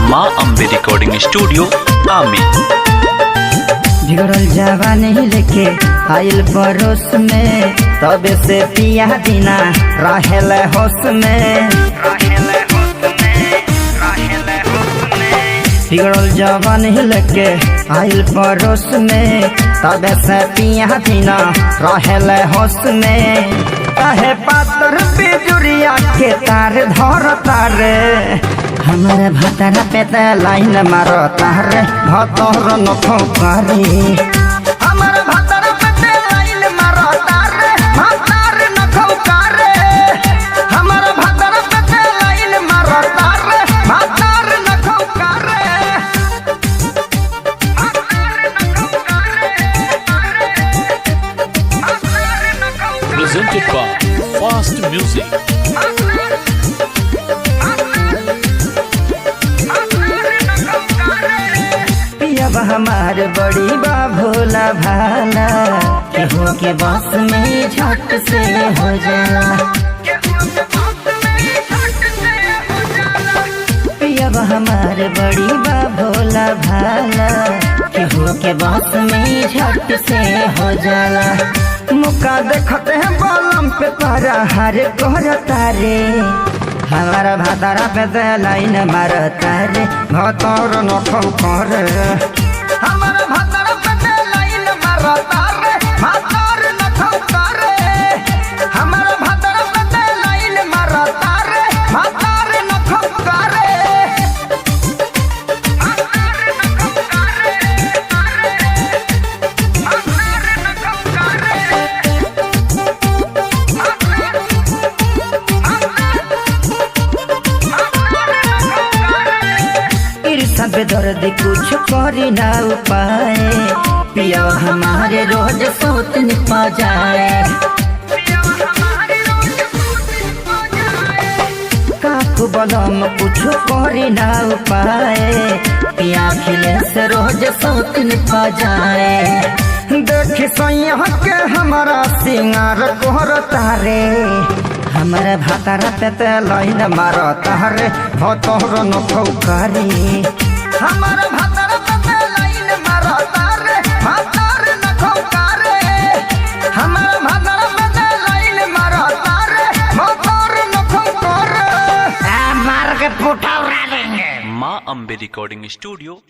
माँ Ambe recording studio आमी। बिगड़ल जवानी लेके आइल परोस में, तबे से पिया बिना रहेल होश में। बिगड़ल जवानी लेके आइल परोस में, तबे से पिया बिना रहेल होश में। काहे पातर बिजुरिया के तार धर तारे, हमारे भतरा पे लाइन मारो तारे भतर नखो करी। हमारे भतरा पे लाइन मारो तारे भतर नखो करे। हमारे भतरा पे लाइन मारो तारे भतर नखो करे। Presented by Fast Music। अब हमारे बड़ी बा भोला भाला, केहू के बस में झट से हो जाला। अब हमारे बड़ी बा भोला भाला, केहू के बस में झट से हो जाला। मुका देखते हैं बलम पे तारा हरे कोहरा तारे, हमारा भातारा पे लाइन मारता रे भतर नखो करे। हमारा भातारा पे लाइन मारता रे भतर नखो करे। हमारा भातारा पे लाइन मारता रे भतर नखो करे। सब दर्द कुछ करी ना उपाय, पिया हमारे रोज सोत निपा जाए। काकू बलम कुछ करी ना उपाय, पिया खिले से रोज सोत निपा जाए। देखी सैया के हमारा सिंगार कोहर तारे, हमारे भातारा पे लाइन मारो तारे भतर नखो करी। हमारा भातारा पे लाइन मारो तारे भतर नखो करे। हमारा भातारा पे लाइन मारो तारे भतर नखो करे। मार के पुठा उड़ा देंगे। माँ अम्बे रिकॉर्डिंग स्टूडियो